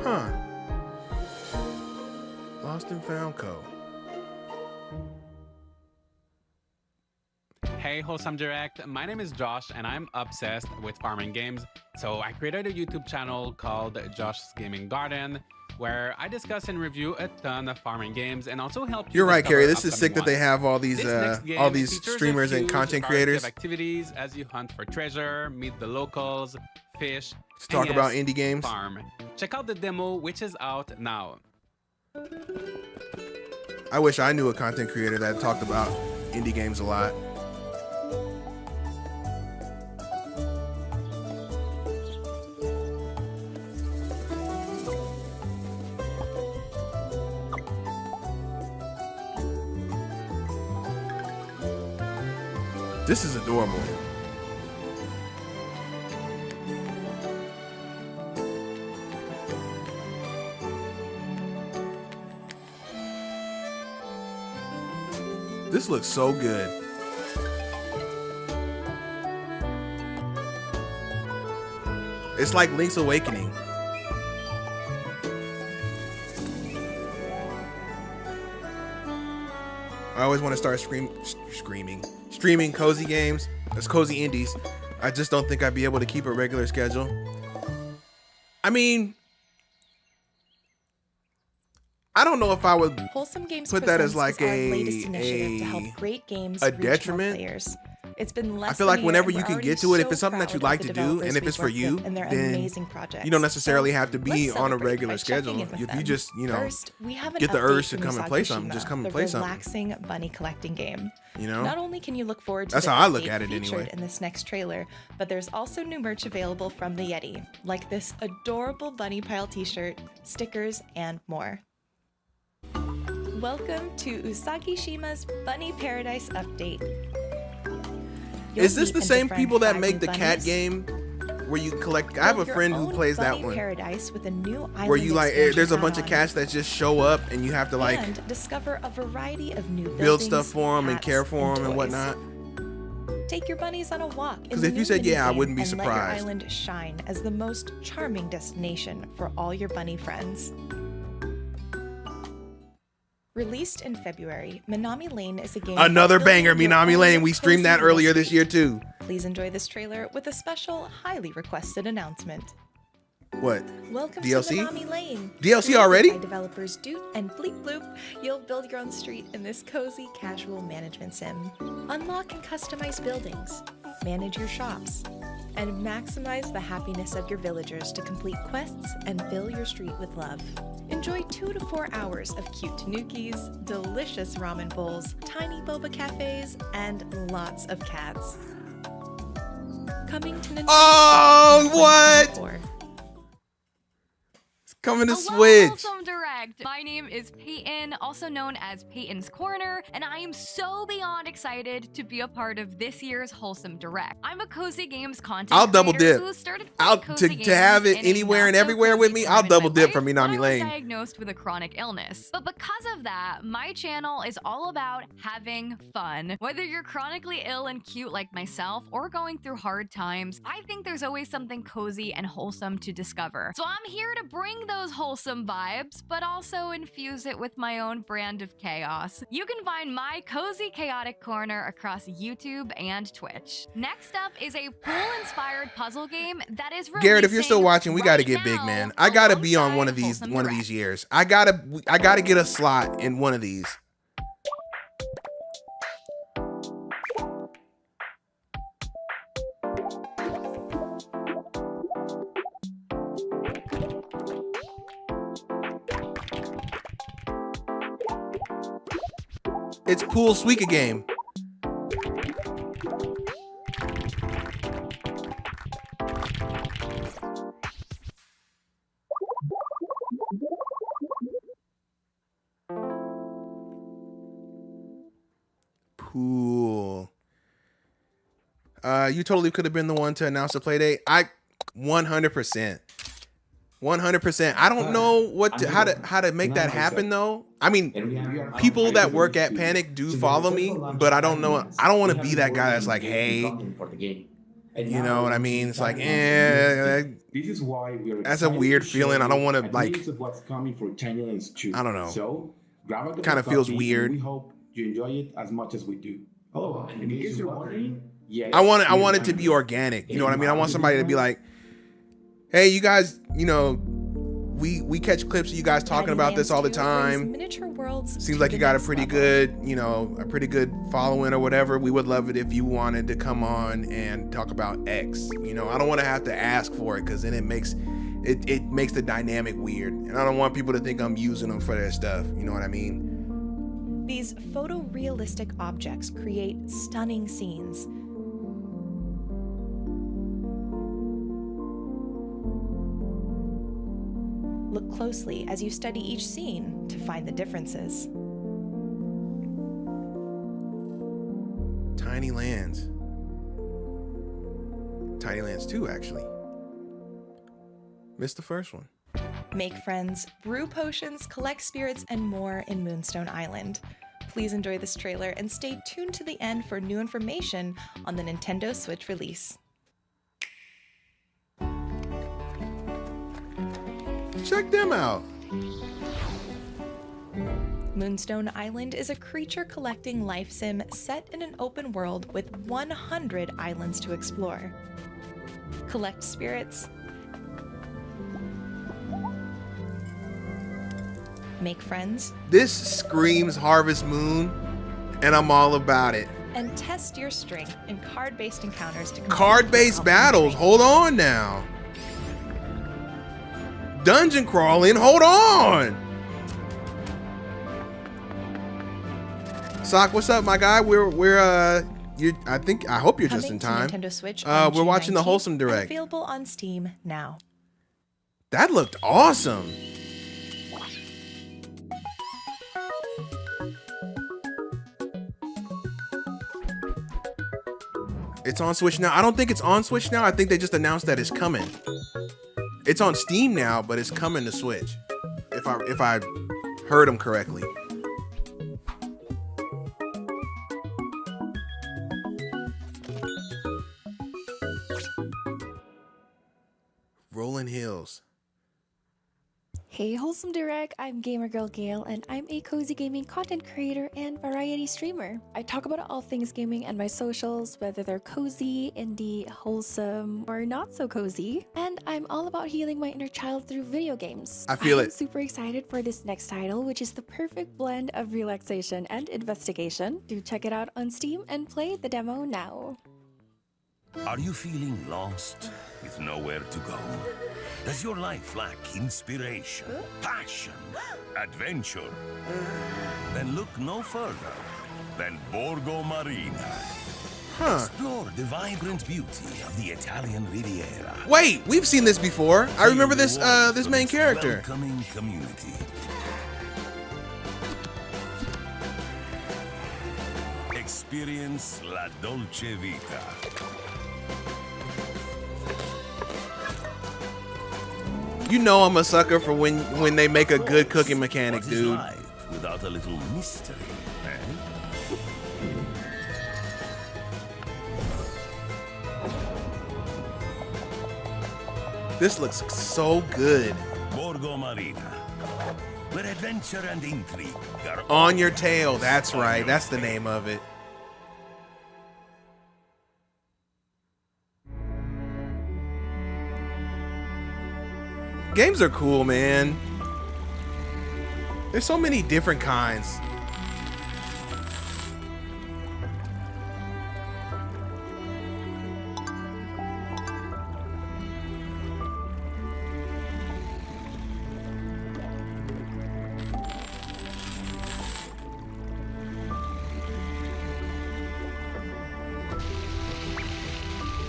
Huh. Lost and Found Co. Hey Wholesome Direct, my name is Josh and I'm obsessed with farming games. So I created a YouTube channel called Josh's Gaming Garden, where I discuss and review a ton of farming games and also help you. You're right, discover Carrie. This is upcoming sick that they ones. have all This next game these features a streamers and huge content variety creators. of activities as you hunt for treasure, meet the locals, fish, Let's talk and about yes, indie games. farm. Check out the demo, which is out now. I wish I knew a content creator that talked about indie games a lot. This is adorable. This looks so good. It's like Link's Awakening. I always want to start streaming cozy games. That's cozy indies. I just don't think I'd be able to keep a regular schedule. I mean, I don't know if I would Wholesome Games put that as Presents like is our latest initiative to help a great games a reach more detriment. players. It's been less I feel than like a year whenever and you we're can already get to it, if so it's something that you proud like of to the do, developers and if we've it's for worked you, with and their then amazing projects. you don't necessarily So have to be let's on a celebrate regular by checking schedule. in with If you them. just, you know, First, we have an get the update urge to from come and play Usagi something, just Shima, come and the play something. relaxing bunny collecting game. You know? Not only can you look forward to That's the how I look update at it featured anyway. in this next trailer, but there's also new merch available from the Yeti, like this adorable bunny pile t-shirt, stickers, and more. Welcome to Usagi Shima's Bunny Paradise Update. You'll Is this meet the and same befriend people that 5 make new the cat bunnies. game where you collect? I have a Build your friend who own plays that bunny one. Paradise with a new island Where you like, expansion there's a bunch of add-on. cats that just show up and you have to like and discover a variety of new build buildings, stuff for them and hats, care for them and toys. whatnot. Take your bunnies on a walk. Because if you said yeah, I wouldn't be and surprised. Let your island shine as the most charming destination for all your bunny friends. Released in February, Minami Lane is a game. Another about banger, building your Minami own Lane. We streamed cozy that little earlier this street. year too. Please enjoy this trailer with a special, highly requested announcement. What? Welcome DLC? to Minami Lane. DLC Created already? By developers Doot and Bleep Bloop, you'll build your own street in this cozy, casual management sim. Unlock and customize buildings, manage your shops, and maximize the happiness of your villagers to complete quests and fill your street with love. Enjoy 2 to 4 hours of cute tanukis, delicious ramen bowls, tiny boba cafes, and lots of cats. Coming to Nintendo Oh, Switch in what? 2024. Coming to Hello, Switch. Wholesome Direct. My name is Peyton, also known as Peyton's Corner, and I am so beyond excited to be a part of this year's Wholesome Direct. I'm a cozy games content I'll double creator dip. who started playing cozy To have games it in a anywhere and not so everywhere cozy with me, I'll time in double my dip life from when Minami I was Lane. diagnosed with a chronic illness. But because of that, my channel is all about having fun. Whether you're chronically ill and cute like myself or going through hard times, I think there's always something cozy and wholesome to discover. So I'm here to bring those wholesome vibes, but also infuse it with my own brand of chaos. You can find my cozy chaotic corner across YouTube and Twitch. Next up is a pool-inspired puzzle game that is Garrett, if you're still releasing watching, we gotta right get big, now man. I gotta be on one of alongside these years. I gotta get a slot in one of these. It's Pool Suika game. Pool. You totally could have been the one to announce the play date. 100%. 100%. I don't know how to make that happen though. I mean, people that work at Panic do follow me, but I don't know. I don't want to be that guy that's like, hey, you know what I mean? It's like, this is why we are. That's a weird feeling. I don't want to like. Of what's coming for Tiny Lands 2. I don't know. So grab a cup Kind of feels coffee, weird. and we hope you enjoy it as much as we do. Oh, and in case you're wondering, yes, I want it to be organic. You know what I mean? I want somebody to be like, hey, you guys, you know, we catch clips of you guys talking about this all the time. Miniature worlds. Seems like you got a pretty good following or whatever. We would love it if you wanted to come on and talk about X. You know, I don't want to have to ask for it because then it makes the dynamic weird. And I don't want people to think I'm using them for their stuff. You know what I mean? These photorealistic objects create stunning scenes. Look closely as you study each scene to find the differences. Tiny Lands. Tiny Lands 2, actually. Missed the first one. Make friends, brew potions, collect spirits, and more in Moonstone Island. Please enjoy this trailer and stay tuned to the end for new information on the Nintendo Switch release. Check them out. Moonstone Island is a creature collecting life sim set in an open world with 100 islands to explore. Collect spirits, make friends, This screams Harvest Moon, and I'm all about it. and test your strength in card-based encounters to complete Card-based battles. Hold on now. Dungeon crawling. Hold on. Sock, what's up, my guy? I hope you're just in time. Coming to Nintendo Switch on We're watching the June 19th Wholesome and Direct. available on Steam now. That looked awesome. It's on Switch now. I don't think it's on Switch now. I think they just announced that it's coming. It's on Steam now, but it's coming to Switch. If I heard them correctly. Hey Wholesome Direct, I'm Gamer Girl Gail, and I'm a cozy gaming content creator and variety streamer. I talk about all things gaming and my socials, whether they're cozy, indie, wholesome, or not so cozy. And I'm all about healing my inner child through video games. I feel I'm it. super excited for this next title, which is the perfect blend of relaxation and investigation. Do check it out on Steam and play the demo now. Are you feeling lost with nowhere to go? Does your life lack inspiration, passion, adventure? Then look no further than Borgo Marina. Explore the vibrant beauty of the Italian Riviera. Wait, we've seen this before. I remember this this main character. Welcoming community. Experience La Dolce Vita. You know I'm a sucker for when they make a good cooking mechanic, What is dude. life without a little mystery, eh? This looks so good. Borgo Marina, where adventure and intrigue are On Your Tail, that's right. That's the name of it. Games are cool, man. There's so many different kinds.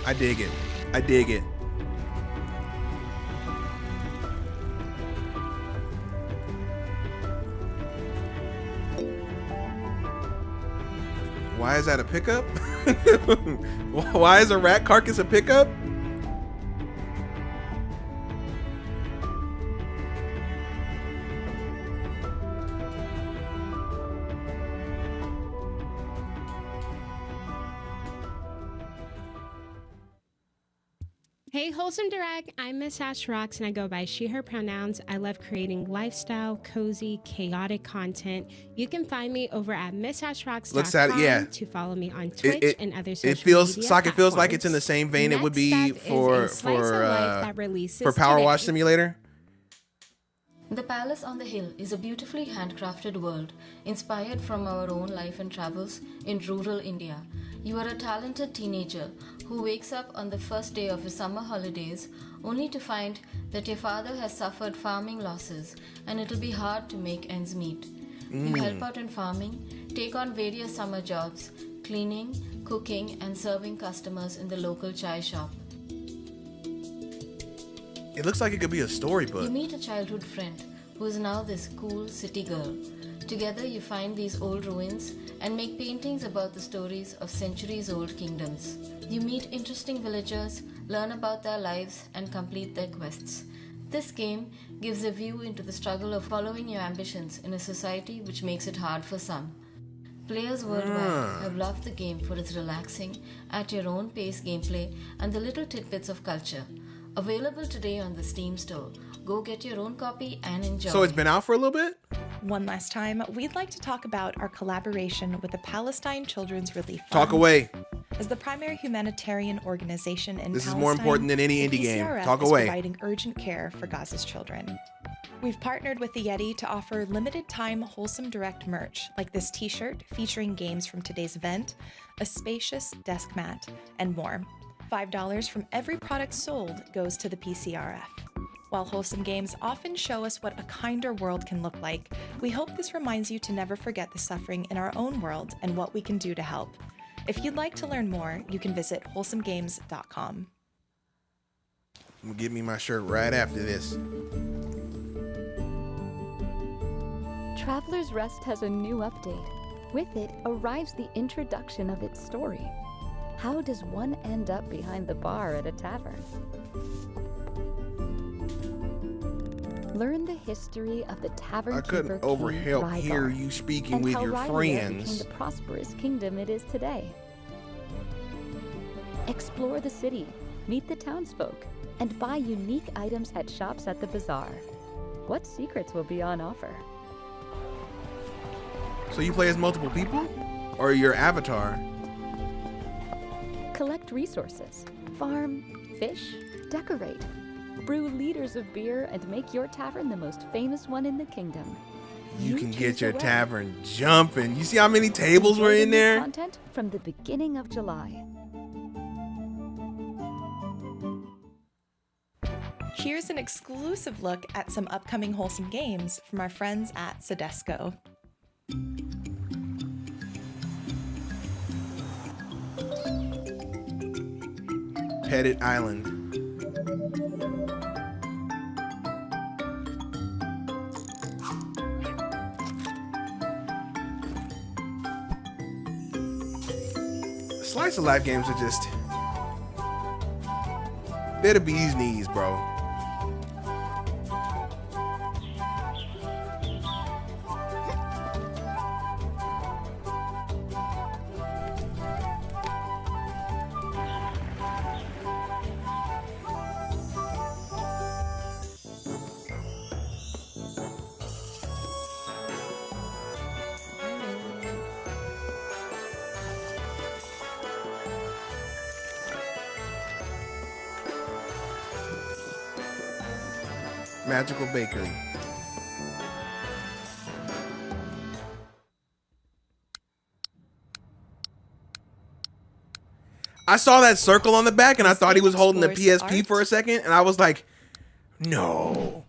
I dig it. I dig it. Why is that a pickup? Why is a rat carcass a pickup? Hey, Wholesome Direct. I'm Miss Ash Rocks, and I go by she, her pronouns. I love creating lifestyle, cozy, chaotic content. You can find me over at missashrocks.com Looks at it, yeah. to follow me on Twitch and other social It feels media Socket feels like platforms. it's in the same vein it would be Next up for is a slice of life that releases Power today. Wash Simulator. The Palace on the Hill is a beautifully handcrafted world inspired from our own life and travels in rural India. You are a talented teenager who wakes up on the first day of his summer holidays only to find that your father has suffered farming losses and it'll be hard to make ends meet. You help out in farming, take on various summer jobs, cleaning, cooking, and serving customers in the local chai shop. It looks like it could be a storybook. You meet a childhood friend who is now this cool city girl. Together you find these old ruins and make paintings about the stories of centuries-old kingdoms. You meet interesting villagers, learn about their lives, and complete their quests. This game gives a view into the struggle of following your ambitions in a society which makes it hard for some. Players worldwide have loved the game for its relaxing, at-your-own-pace gameplay and the little tidbits of culture. Available today on the Steam store. Go get your own copy and enjoy. So it's been out for a little bit? One last time, we'd like to talk about our collaboration with the Palestine Children's Relief Fund. Talk away. As the primary humanitarian organization in This is Palestine, more important than any the indie game. PCRF Talk is away. providing urgent care for Gaza's children. We've partnered with the Yeti to offer limited-time Wholesome Direct merch, like this t-shirt featuring games from today's event, a spacious desk mat, and more. $5 from every product sold goes to the PCRF. While Wholesome Games often show us what a kinder world can look like, we hope this reminds you to never forget the suffering in our own world and what we can do to help. If you'd like to learn more, you can visit wholesomegames.com. I'm gonna give me my shirt right after this. Traveler's Rest has a new update. With it arrives the introduction of its story. How does one end up behind the bar at a tavern? Learn the history of the tavern I couldn't keeper overhelp King hear Rygar, you speaking and with how your Rhyar friends. became the prosperous kingdom it is today. Explore the city, meet the townsfolk, and buy unique items at shops at the bazaar. What secrets will be on offer? So you play as multiple people? Or your avatar? Collect resources, farm, fish, decorate, brew liters of beer, and make your tavern the most famous one in the kingdom. You can get choose your the way. tavern jumping. You see how many tables were Enjoy in the new there? Content from the beginning of July. Here's an exclusive look at some upcoming Wholesome games from our friends at Sedesco. Pettit Island. Slice of life games are just, they're the bee's knees, bro. Magical Bakery. I saw that circle on the back and I thought he was holding the PSP for a second, and I was like, no,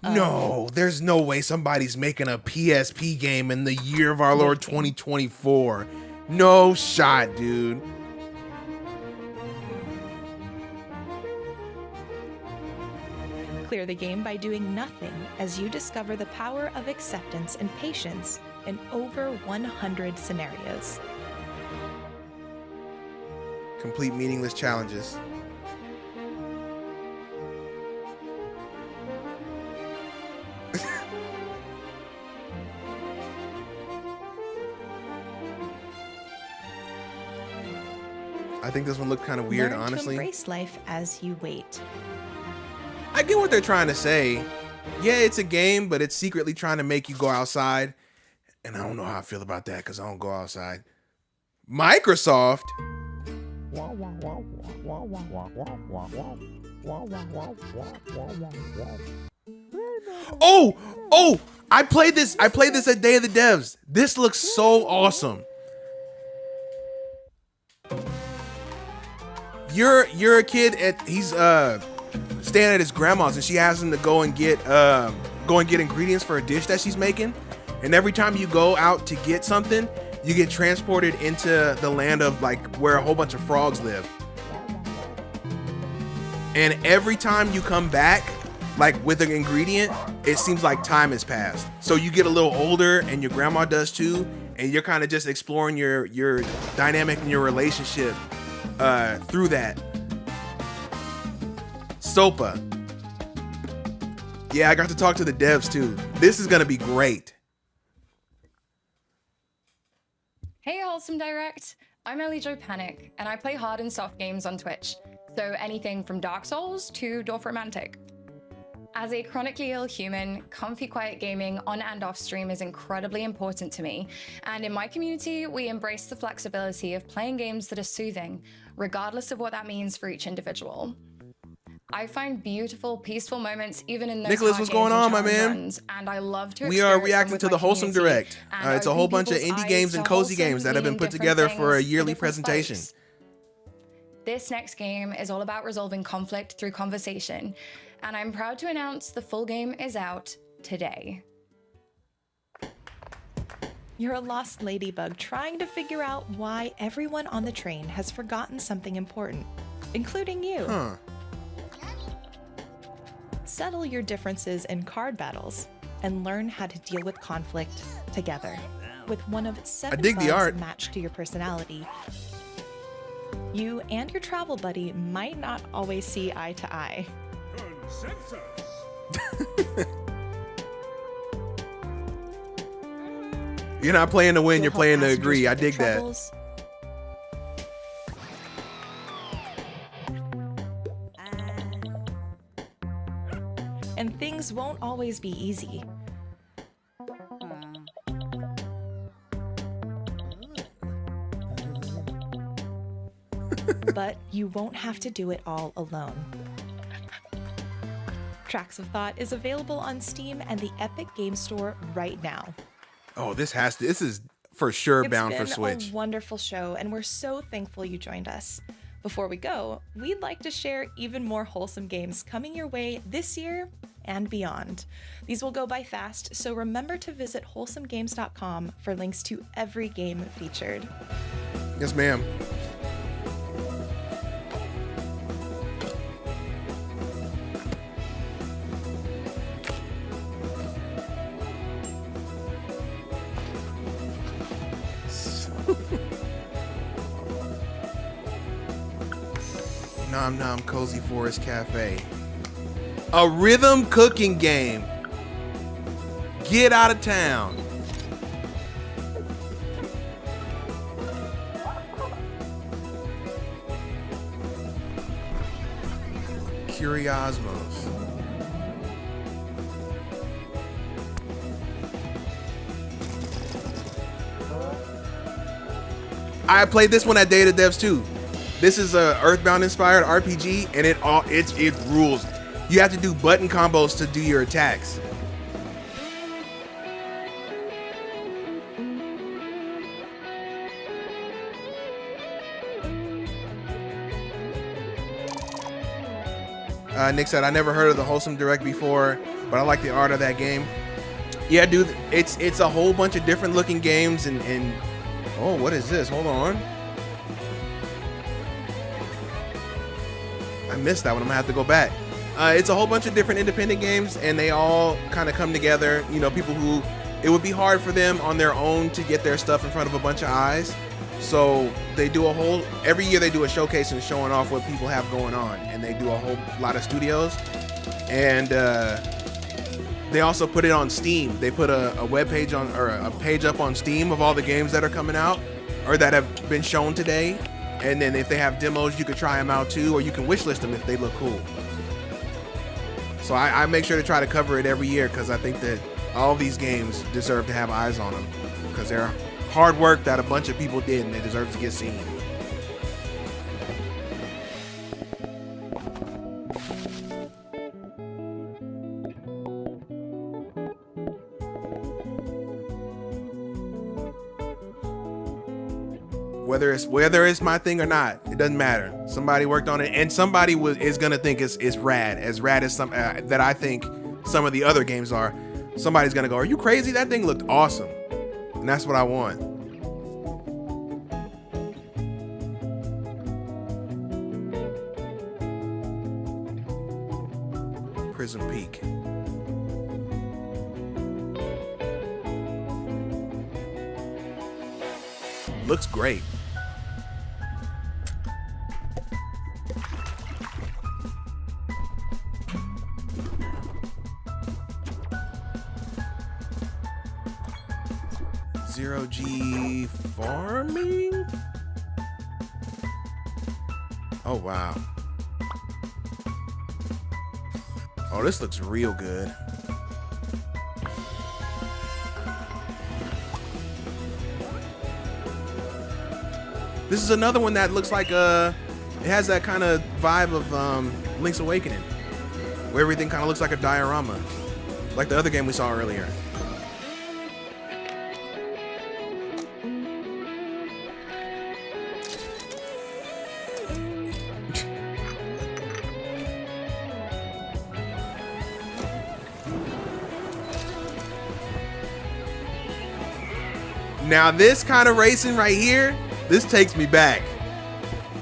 there's no way somebody's making a PSP game in the year of our Lord 2024. No shot, dude. Clear the game by doing nothing as you discover the power of acceptance and patience in over 100 scenarios. Complete meaningless challenges. I think this one looked kind of weird, Learn honestly. to embrace life as you wait. I get what they're trying to say. Yeah, it's a game, but it's secretly trying to make you go outside. And I don't know how I feel about that because I don't go outside. Microsoft? Oh, I played this at Day of the Devs. This looks so awesome. You're a kid he's staying at his grandma's, and she asks him to go and get ingredients for a dish that she's making. And every time you go out to get something, you get transported into the land of like where a whole bunch of frogs live. And every time you come back, like with an ingredient, it seems like time has passed. So you get a little older, and your grandma does too, and you're kind of just exploring your dynamic and your relationship through that. SOPA. Yeah, I got to talk to the devs too. This is gonna be great. Hey Wholesome Direct, I'm Ellie Jo Panic, and I play hard and soft games on Twitch, so anything from Dark Souls to Dorf Romantic. As a chronically ill human, comfy quiet gaming on and off stream is incredibly important to me, and in my community, we embrace the flexibility of playing games that are soothing, regardless of what that means for each individual. I find beautiful, peaceful moments even in those Nicholas, hard what's games going and on, my challenge man? runs, and I love to We are experience them reacting with to my the Wholesome community Direct. and It's a open whole bunch of people's indie eyes games and to cozy wholesome games that have been meaning put different together for a things to yearly different presentation. folks. This next game is all about resolving conflict through conversation, and I'm proud to announce the full game is out today. You're a lost ladybug trying to figure out why everyone on the train has forgotten something important, including you. Huh. Settle your differences in card battles and learn how to deal with conflict together with one of 7 dig the bugs art. matched to your personality. You and your travel buddy might not always see eye to eye. You're not playing to win, You'll you're help playing to passengers agree. I with their dig that. troubles. And things won't won't always be easy. But you won't have to do it all alone. Tracks of Thought is available on Steam and the Epic Game Store right now. Oh, this is for sure bound for It's Switch. been a wonderful show, and we're so thankful you joined us. Before we go, we'd like to share even more wholesome games coming your way this year and beyond. These will go by fast, so remember to visit wholesomegames.com for links to every game featured. Yes, ma'am. Nom Nom Cozy Forest Cafe. A rhythm cooking game. Get out of town. Curiosmos. I played this one at Data Devs too. This is a Earthbound inspired RPG, and it rules. You have to do button combos to do your attacks. Nick said, I never heard of the Wholesome Direct before, but I like the art of that game. Yeah, dude, it's a whole bunch of different looking games and oh, what is this? Hold on. I missed that one. I'm gonna have to go back. It's a whole bunch of different independent games, and they all kind of come together. You know, people who it would be hard for them on their own to get their stuff in front of a bunch of eyes. So they do every year they do a showcase and showing off what people have going on, and they do a whole lot of studios. And they also put it on Steam. They put a web page on, or a page up on Steam of all the games that are coming out or that have been shown today. And then if they have demos, you can try them out too, or you can wishlist them if they look cool. So I make sure to try to cover it every year because I think that all these games deserve to have eyes on them because they're hard work that a bunch of people did and they deserve to get seen. Whether it's my thing or not, it doesn't matter. Somebody worked on it, and somebody is gonna think it's rad as some that I think some of the other games are. Somebody's gonna go, "Are you crazy? That thing looked awesome," and that's what I want. Prism Peak. Looks great. Zero G farming? Oh, wow. Oh, this looks real good. This is another one that looks like it has that kind of vibe of Link's Awakening, where everything kind of looks like a diorama, like the other game we saw earlier. Now this kind of racing right here, this takes me back.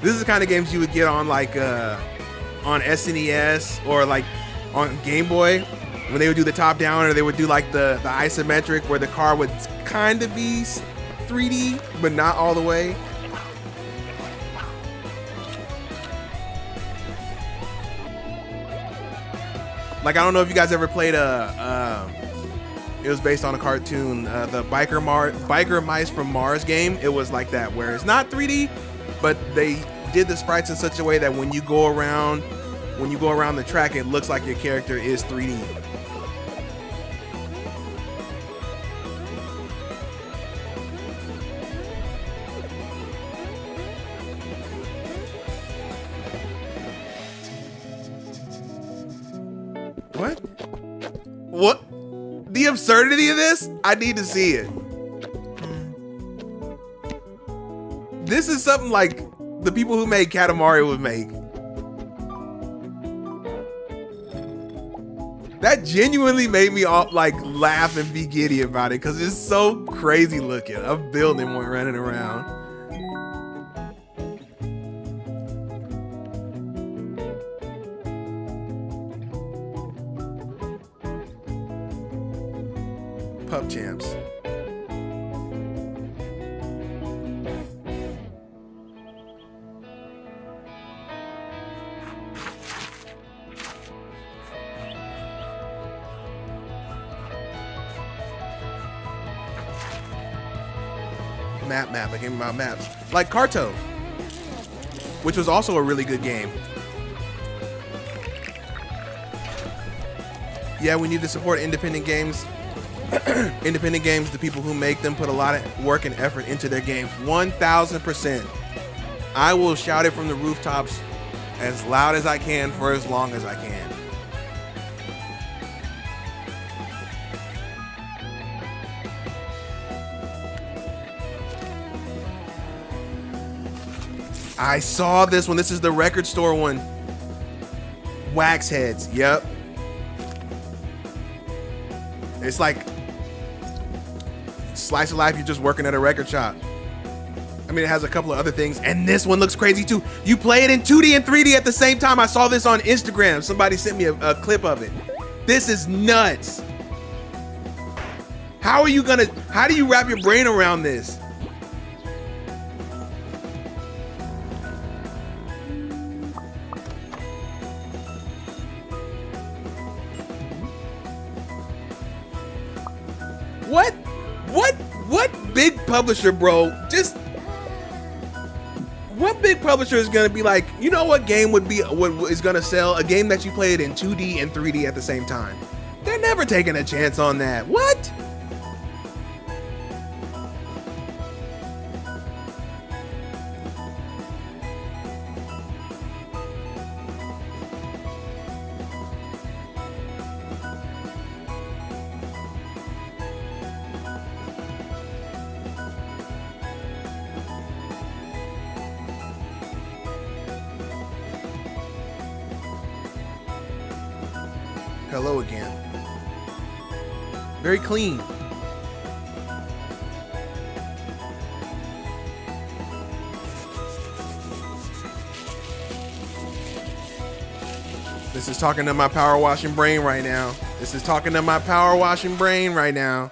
This is the kind of games you would get on like on SNES or like on Game Boy when they would do the top down, or they would do like the isometric where the car would kind of be 3D but not all the way. Like, I don't know if you guys ever played it was based on a cartoon, the Biker Mice from Mars game. It was like that, where it's not 3D, but they did the sprites in such a way that when you go around the track, it looks like your character is 3D. What? The absurdity of this? I need to see it. This is something like the people who made Katamari would make. That genuinely made me all like laugh and be giddy about it because it's so crazy looking. A building one running around. Pup champs. Map, a game about maps. Like Carto, which was also a really good game. Yeah, we need to support independent games. Independent games, the people who make them put a lot of work and effort into their games. 1000%. I will shout it from the rooftops as loud as I can for as long as I can. I saw this one. This is the record store one. Wax heads. Yep. It's like slice of life. You're just working at a record shop. I mean, it has a couple of other things. And this one looks crazy too. You play it in 2D and 3D at the same time. I saw this on Instagram. Somebody sent me a clip of it. This is nuts. How do you wrap your brain around this? What big publisher, bro? Just what big publisher is gonna be like, you know what game would be what is gonna sell? A game that you played in 2D and 3D at the same time. They're never taking a chance on that. What? Hello again. Very clean. This is talking to my power washing brain right now. This is talking to my power washing brain right now.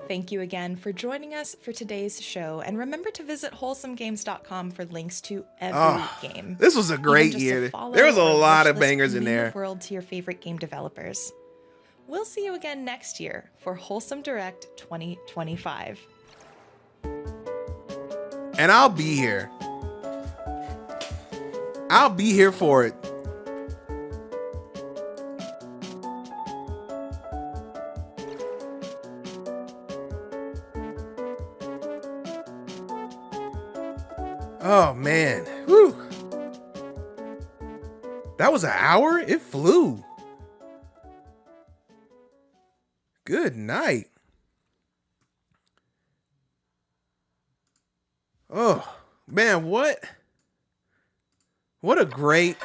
Thank you again for joining us for today's show, and remember to visit wholesomegames.com for links to every game. This was a great Even just year. a follow There was a or lot wish of list bangers can in mean there. the world to your favorite game developers. We'll see you again next year for Wholesome Direct 2025. And I'll be here. I'll be here for it. Oh man. Whew. That was an hour? It flew. Good night. Oh, man, what a great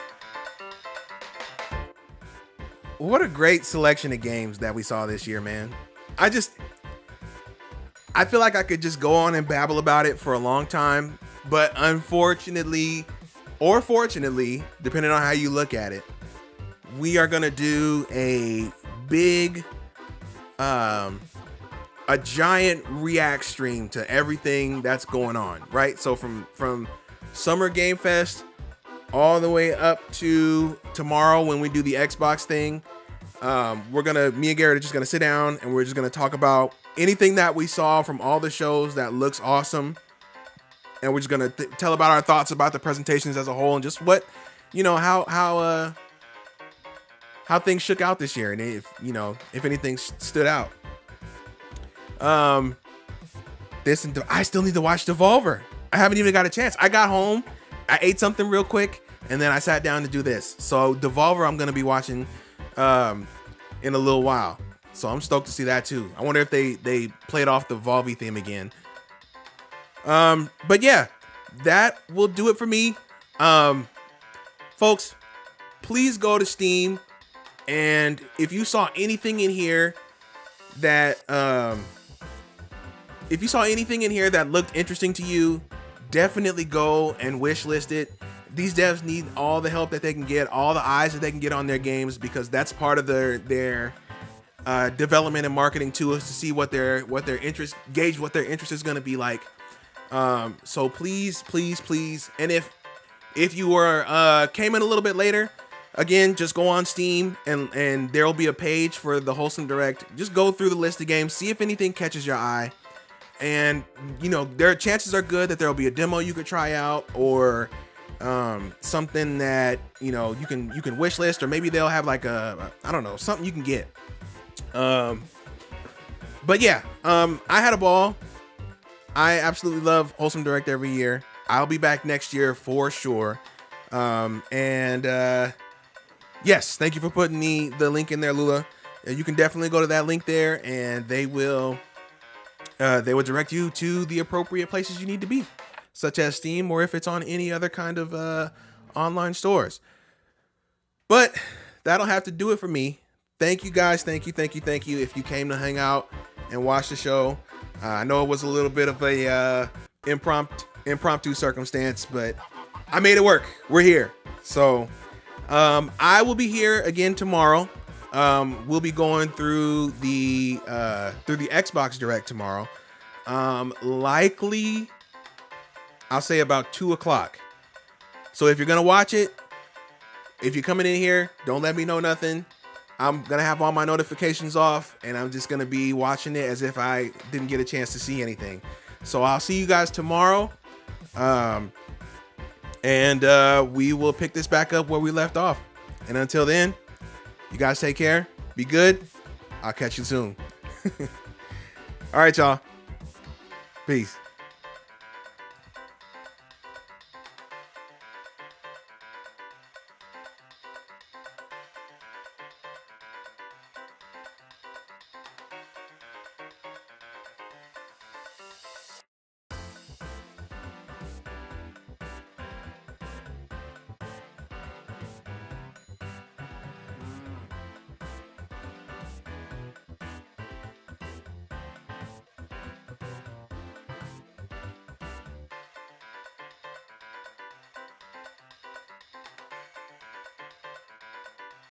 selection of games that we saw this year, man. I feel like I could just go on and babble about it for a long time, but unfortunately, or fortunately, depending on how you look at it, we are going to do a big a giant react stream to everything that's going on, right? So from Summer Game Fest all the way up to tomorrow when we do the Xbox thing, me and Garrett are just gonna sit down and we're just gonna talk about anything that we saw from all the shows that looks awesome, and we're just gonna tell about our thoughts about the presentations as a whole and just what, you know, how things shook out this year, and if anything stood out. I still need to watch Devolver. I haven't even got a chance. I got home, I ate something real quick, and then I sat down to do this. So Devolver, I'm gonna be watching in a little while. So I'm stoked to see that too. I wonder if they played off the Volvi theme again. But yeah, that will do it for me. Folks, please go to Steam, and if you saw anything in here that looked interesting to you, definitely go and wishlist it. These devs need all the help that they can get, all the eyes that they can get on their games, because that's part of their development and marketing too, is to see what their interest, gauge what their interest is going to be like. So please, and if you were came in a little bit later, again, just go on Steam and there'll be a page for the Wholesome Direct. Just go through the list of games, see if anything catches your eye, and their chances are good that there'll be a demo you could try out, or something that you can wish list, or maybe they'll have like I don't know, something you can get. But yeah, I had a ball. I absolutely love Wholesome Direct every year. I'll be back next year for sure. Yes, thank you for putting the link in there, Lula. You can definitely go to that link there, and they will direct you to the appropriate places you need to be, such as Steam, or if it's on any other kind of online stores. But that'll have to do it for me. Thank you guys. Thank you. If you came to hang out and watch the show, I know it was a little bit of a impromptu circumstance, but I made it work. We're here. So I will be here again tomorrow. We'll be going through the Xbox Direct tomorrow. Likely, I'll say about 2:00. So if you're gonna watch it, if you're coming in here, don't let me know nothing. I'm gonna have all my notifications off, and I'm just gonna be watching it as if I didn't get a chance to see anything. So I'll see you guys tomorrow, and we will pick this back up where we left off. And until then, you guys take care, be good. I'll catch you soon. All right, y'all. Peace.